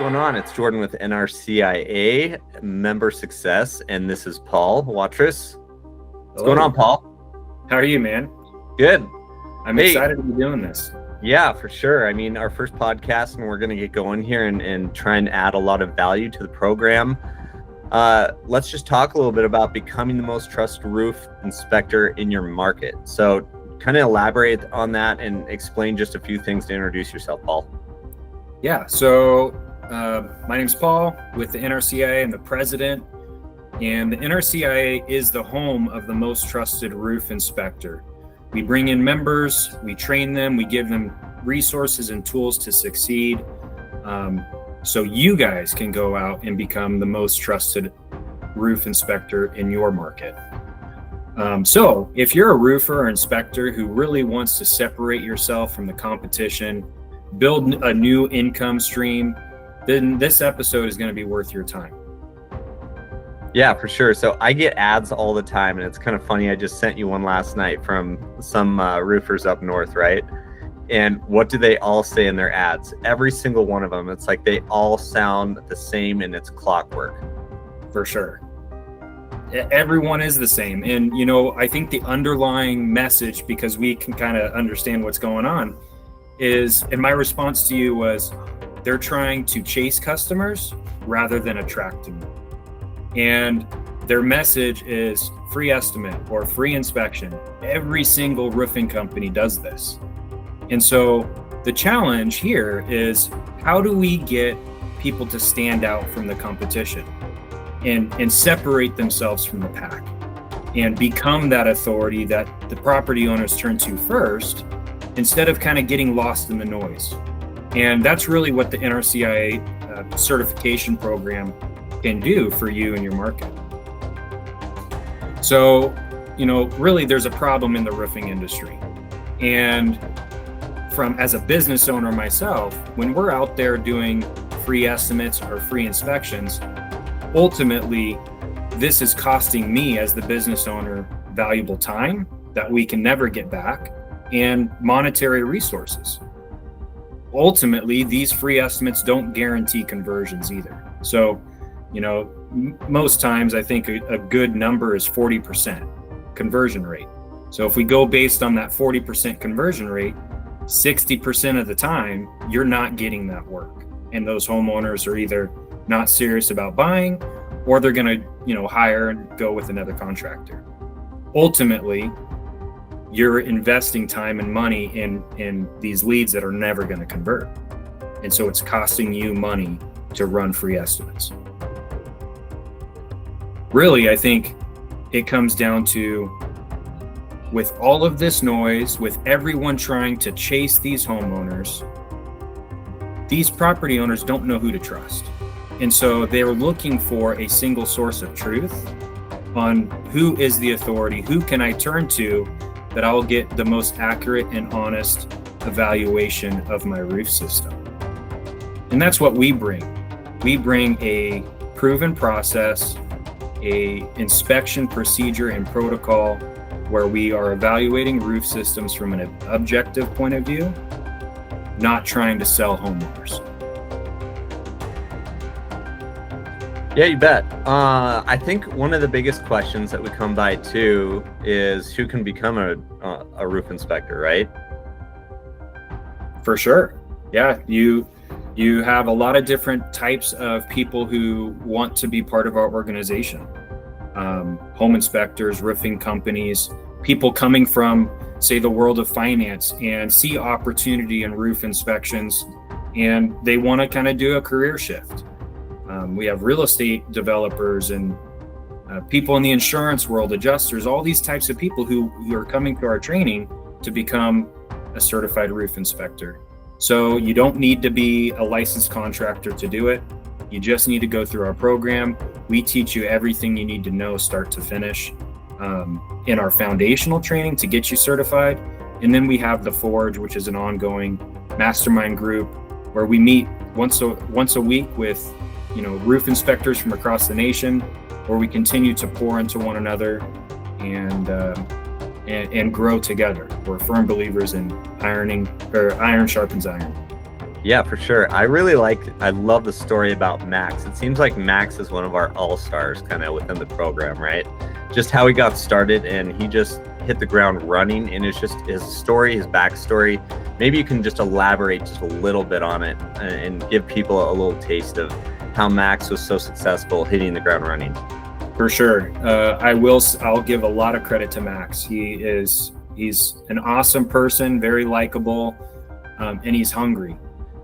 going on? It's Jordan with NRCIA, Member Success, and this is Paul Watrous. What's going on, Paul? How are you, man? Good. I'm excited to be doing this. Yeah, for sure. I mean, our first podcast, and we're going to get going here and try and add a lot of value to the program. Let's just talk a little bit about becoming the most trusted roof inspector in your market. So kind of elaborate on that and explain just a few things to introduce yourself, Paul. Yeah, so my name's Paul with the NRCIA. I'm the president, and the NRCIA is the home of the most trusted roof inspector. We bring in members, we train them, we give them resources and tools to succeed, so you guys can go out and become the most trusted roof inspector in your market. So if you're a roofer or inspector who really wants to separate yourself from the competition, build a new income stream, then this episode is going to be worth your time. Yeah, for sure. So I get ads all the time, and it's kind of funny. I just sent you one last night from some roofers up north, right? And what do they all say in their ads? Every single one of them. It's like they all sound the same, and it's clockwork. For sure. Everyone is the same. And, I think the underlying message, because we can kind of understand what's going on, is, and my response to you was, they're trying to chase customers rather than attract them. And their message is free estimate or free inspection. Every single roofing company does this. And so the challenge here is, how do we get people to stand out from the competition and separate themselves from the pack and become that authority that the property owners turn to first, instead of kind of getting lost in the noise? And that's really what the NRCIA certification program can do for you and your market. So, really there's a problem in the roofing industry. And as a business owner myself, when we're out there doing free estimates or free inspections, ultimately this is costing me as the business owner valuable time that we can never get back, and monetary resources. Ultimately, these free estimates don't guarantee conversions either. So, most times I think a good number is 40% conversion rate. So if we go based on that 40% conversion rate, 60% of the time, you're not getting that work. And those homeowners are either not serious about buying, or they're going to, hire and go with another contractor. Ultimately, you're investing time and money in these leads that are never going to convert. And so it's costing you money to run free estimates. Really, I think it comes down to, with all of this noise, with everyone trying to chase these homeowners, these property owners don't know who to trust. And so they're looking for a single source of truth on who is the authority, who can I turn to that I'll get the most accurate and honest evaluation of my roof system. And that's what we bring. We bring a proven process, a inspection procedure and protocol where we are evaluating roof systems from an objective point of view, not trying to sell homeowners. Yeah, you bet. I think one of the biggest questions that we come by too is who can become a roof inspector, right? For sure. Yeah, you have a lot of different types of people who want to be part of our organization. Home inspectors, roofing companies, people coming from, say, the world of finance and see opportunity in roof inspections, and they want to kind of do a career shift. We have real estate developers and people in the insurance world, adjusters, all these types of people who are coming to our training to become a certified roof inspector. So you don't need to be a licensed contractor to do it. You just need to go through our program. We teach you everything you need to know, start to finish, in our foundational training to get you certified. And then we have the Forge, which is an ongoing mastermind group where we meet once a week with roof inspectors from across the nation, where we continue to pour into one another and grow together. We're firm believers in iron sharpens iron. Yeah, for sure. I love the story about Max. It seems like Max is one of our all-stars kind of within the program, right? Just how he got started, and he just hit the ground running, and it's just his story, his backstory. Maybe you can just elaborate just a little bit on it and give people a little taste of how Max was so successful hitting the ground running. For sure. I'll give a lot of credit to Max. He's an awesome person, very likable, and he's hungry.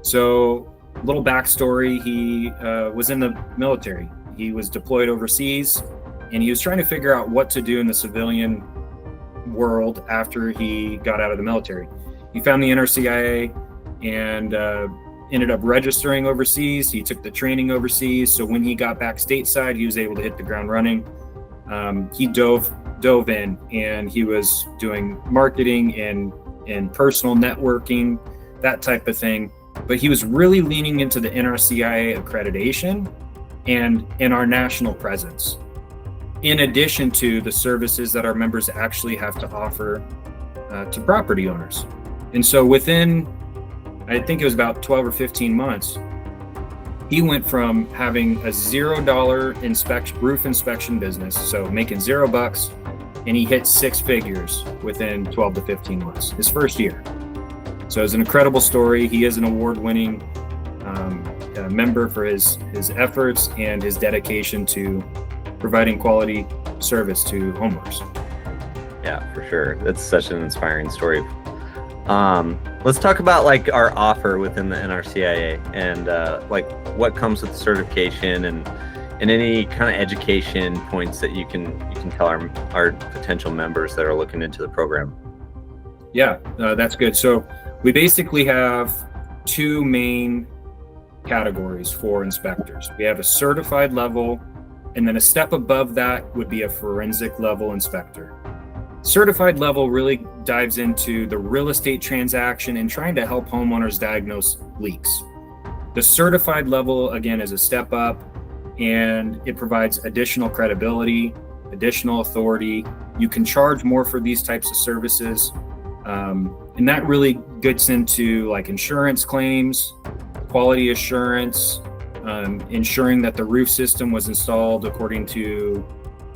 So, little backstory, he was in the military. He was deployed overseas, and he was trying to figure out what to do in the civilian world after he got out of the military. He found the NRCIA and ended up registering overseas. He took the training overseas. So when he got back stateside, he was able to hit the ground running. He dove in, and he was doing marketing and personal networking, that type of thing. But he was really leaning into the NRCIA accreditation and in our national presence, in addition to the services that our members actually have to offer to property owners. And so within, I think it was about 12 or 15 months, he went from having a $0 roof inspection business, so making $0, and he hit 6 figures within 12 to 15 months, his first year. So it's an incredible story. He is an award-winning member for his efforts and his dedication to providing quality service to homeowners. Yeah, for sure. That's such an inspiring story. Let's talk about like our offer within the NRCIA and like what comes with the certification and any kind of education points that you can tell our potential members that are looking into the program. Yeah, that's good. So we basically have 2 main categories for inspectors. We have a certified level, and then a step above that would be a forensic level inspector. Certified level really dives into the real estate transaction and trying to help homeowners diagnose leaks. The certified level, again, is a step up, and it provides additional credibility, additional authority. You can charge more for these types of services. And that really gets into like insurance claims, quality assurance, ensuring that the roof system was installed according to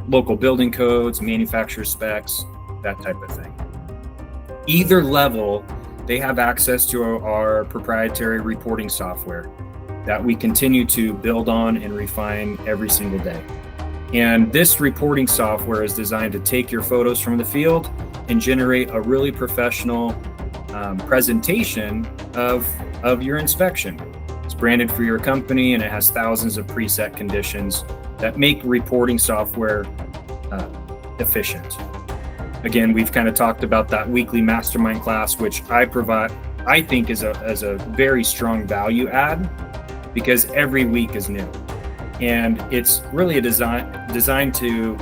local building codes, manufacturer specs, that type of thing. Either level, they have access to our proprietary reporting software that we continue to build on and refine every single day. And this reporting software is designed to take your photos from the field and generate a really professional presentation of your inspection. It's branded for your company, and it has thousands of preset conditions that make reporting software efficient. Again, we've kind of talked about that weekly mastermind class, which I think is a very strong value add, because every week is new. And it's really designed to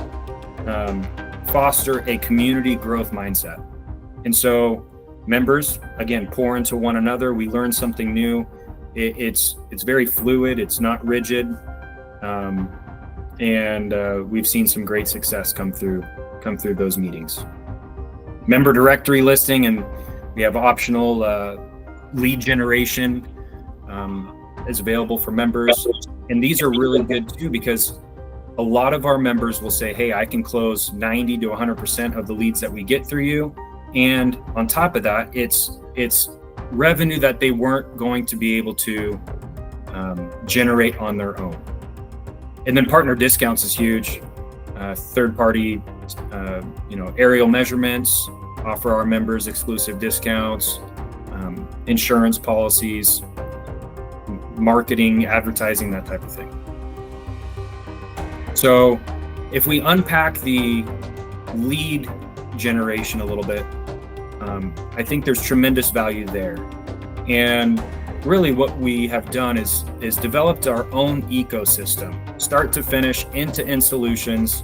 foster a community growth mindset. And so members, again, pour into one another. We learn something new. It's very fluid. It's not rigid. And we've seen some great success come through those meetings. Member directory listing, and we have optional lead generation is available for members. And these are really good too, because a lot of our members will say, hey, I can close 90 to 100% of the leads that we get through you. And on top of that, it's revenue that they weren't going to be able to generate on their own. And then partner discounts is huge. Third party, aerial measurements, offer our members exclusive discounts, insurance policies, marketing, advertising, that type of thing. So if we unpack the lead generation a little bit, I think there's tremendous value there. And really what we have done is developed our own ecosystem, start to finish, end-to-end solutions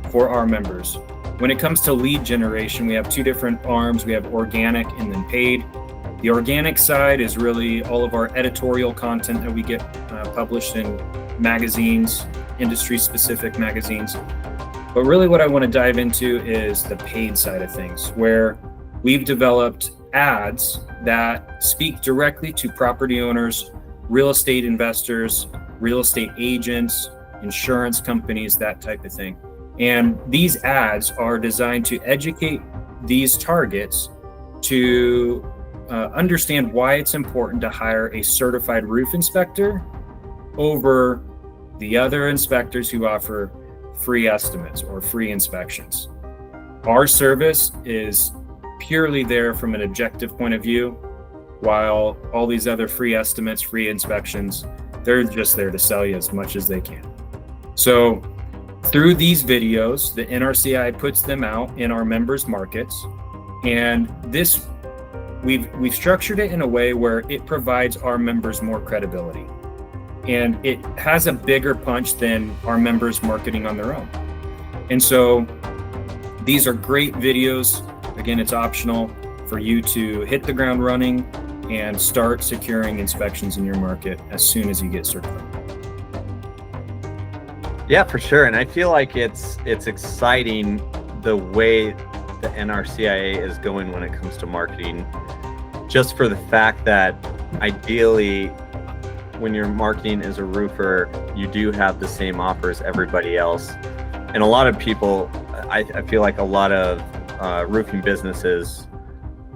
for our members. When it comes to lead generation, we have 2 different arms. We have organic and then paid. The organic side is really all of our editorial content that we get published in magazines, industry-specific magazines. But really what I want to dive into is the paid side of things, where we've developed ads that speak directly to property owners, real estate investors, real estate agents, insurance companies, that type of thing. And these ads are designed to educate these targets to understand why it's important to hire a certified roof inspector over the other inspectors who offer free estimates or free inspections. Our service is purely there from an objective point of view, while all these other free estimates, free inspections, they're just there to sell you as much as they can. So through these videos, the NRCIA puts them out in our members' markets, and this we've structured it in a way where it provides our members more credibility, and it has a bigger punch than our members marketing on their own. And so these are great videos. Again, it's optional for you to hit the ground running and start securing inspections in your market as soon as you get certified. Yeah, for sure. And I feel like it's exciting the way the NRCIA is going when it comes to marketing, just for the fact that ideally when you're marketing as a roofer, you do have the same offer as everybody else. And a lot of people, I feel like a lot of roofing businesses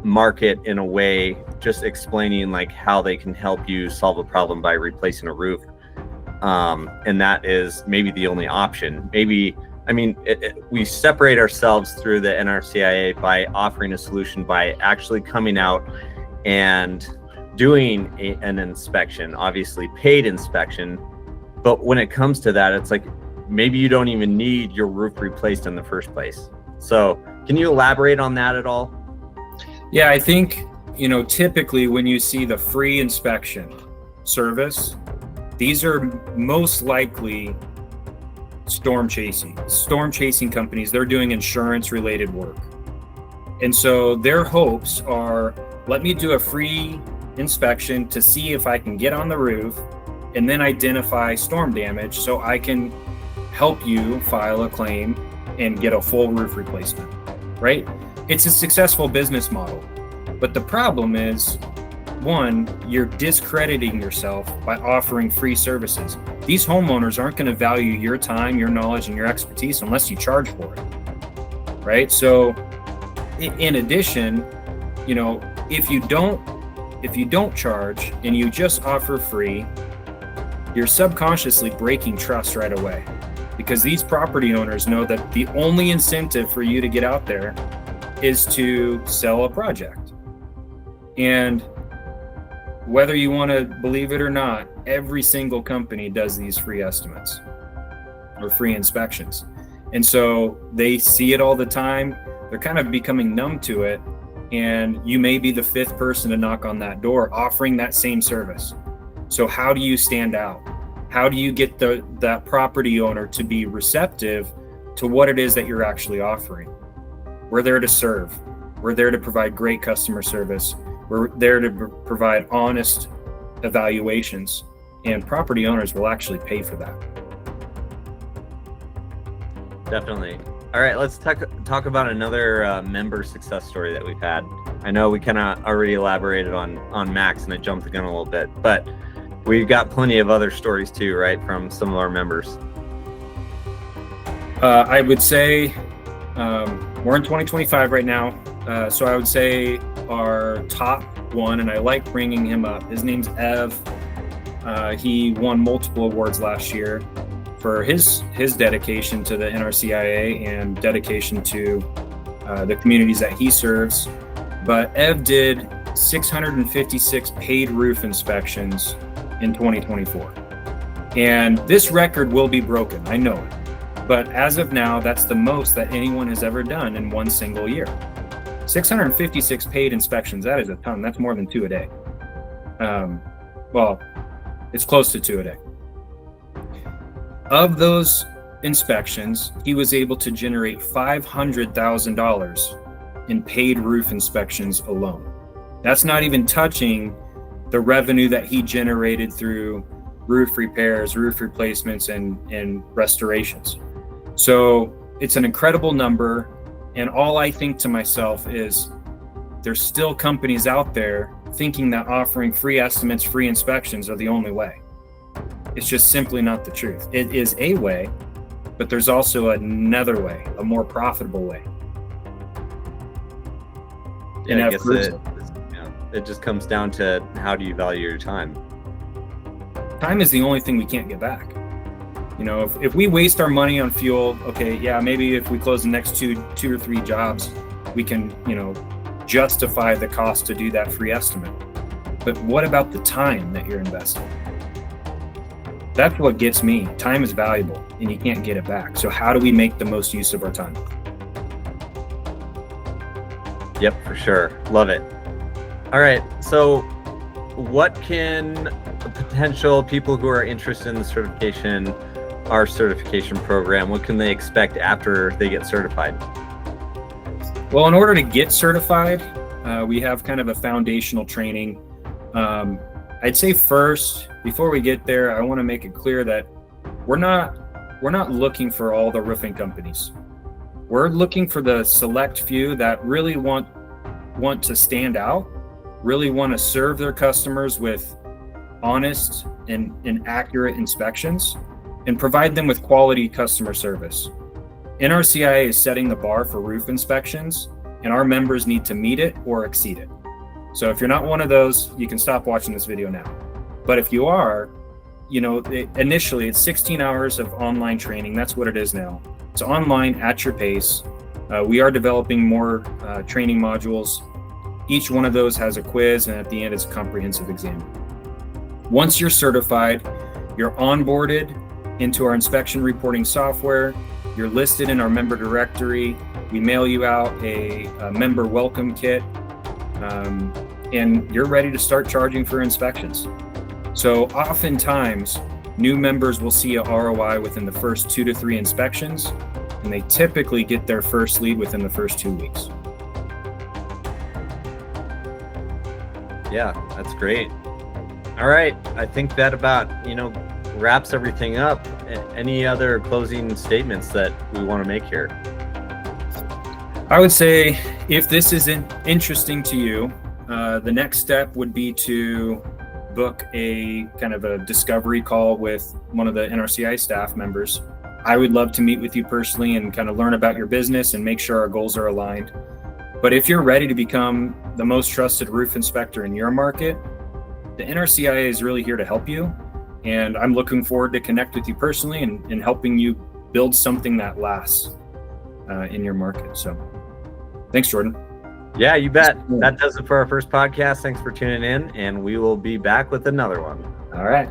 market in a way just explaining like how they can help you solve a problem by replacing a roof. And that is maybe the only option. Maybe, I mean, we separate ourselves through the NRCIA by offering a solution by actually coming out and doing an inspection, obviously paid inspection. But when it comes to that, it's like, maybe you don't even need your roof replaced in the first place. So can you elaborate on that at all? Yeah, I think, typically when you see the free inspection service, these are most likely storm chasing companies. They're doing insurance related work. And so their hopes are, let me do a free inspection to see if I can get on the roof and then identify storm damage so I can help you file a claim and get a full roof replacement, right? It's a successful business model. But the problem is, one, you're discrediting yourself by offering free services. These homeowners aren't going to value your time, your knowledge, and your expertise unless you charge for it, right? So in addition, if you don't charge and you just offer free, you're subconsciously breaking trust right away, because these property owners know that the only incentive for you to get out there is to sell a project. And whether you want to believe it or not, every single company does these free estimates or free inspections. And so they see it all the time. They're kind of becoming numb to it. And you may be the fifth person to knock on that door offering that same service. So how do you stand out? How do you get that property owner to be receptive to what it is that you're actually offering? We're there to serve. We're there to provide great customer service. We're there to provide honest evaluations, and property owners will actually pay for that. Definitely. All right, let's talk about another member success story that we've had. I know we kind of already elaborated on Max, and I jumped the gun a little bit, but we've got plenty of other stories too, right, from some of our members. I would say we're in 2025 right now, so I would say our top one, and I like bringing him up. His name's Ev. He won multiple awards last year for his dedication to the NRCIA and dedication to the communities that he serves. But Ev did 656 paid roof inspections in 2024. And this record will be broken, I know it. But as of now, that's the most that anyone has ever done in one single year. 656 paid inspections, that is a ton. That's more than 2 a day. Well, it's close to 2 a day. Of those inspections, he was able to generate $500,000 in paid roof inspections alone. That's not even touching the revenue that he generated through roof repairs, roof replacements, and restorations. So it's an incredible number. And all I think to myself is, there's still companies out there thinking that offering free estimates, free inspections are the only way. It's just simply not the truth. It is a way, but there's also another way, a more profitable way. Yeah, I guess it just comes down to how do you value your time? Time is the only thing we can't get back. If we waste our money on fuel, okay, yeah, maybe if we close the next two or three jobs, we can, justify the cost to do that free estimate. But what about the time that you're investing? That's what gets me. Time is valuable and you can't get it back. So how do we make the most use of our time? Yep, for sure. Love it. All right. So what can potential people who are interested in our certification program, what can they expect after they get certified? Well, in order to get certified, we have kind of a foundational training. I'd say first, before we get there, I want to make it clear that we're not looking for all the roofing companies. We're looking for the select few that really want to stand out, really want to serve their customers with honest and accurate inspections, and provide them with quality customer service. NRCIA is setting the bar for roof inspections, and our members need to meet it or exceed it. So if you're not one of those, you can stop watching this video now. But if you are, initially it's 16 hours of online training. That's what it is now. It's online at your pace. We are developing more training modules. Each one of those has a quiz, and at the end it's a comprehensive exam. Once you're certified, you're onboarded into our inspection reporting software. You're listed in our member directory. We mail you out a member welcome kit, and you're ready to start charging for inspections. So oftentimes, new members will see a ROI within the first 2 to 3 inspections, and they typically get their first lead within the first 2 weeks. Yeah, that's great. All right. I think that about, wraps everything up. Any other closing statements that we want to make here? I would say if this isn't interesting to you, the next step would be to book a kind of a discovery call with one of the NRCIA staff members. I would love to meet with you personally and kind of learn about your business and make sure our goals are aligned. But if you're ready to become the most trusted roof inspector in your market, the NRCIA is really here to help you. And I'm looking forward to connect with you personally and helping you build something that lasts in your market. So thanks, Jordan. Yeah, you bet. That does it for our first podcast. Thanks for tuning in, and we will be back with another one. All right.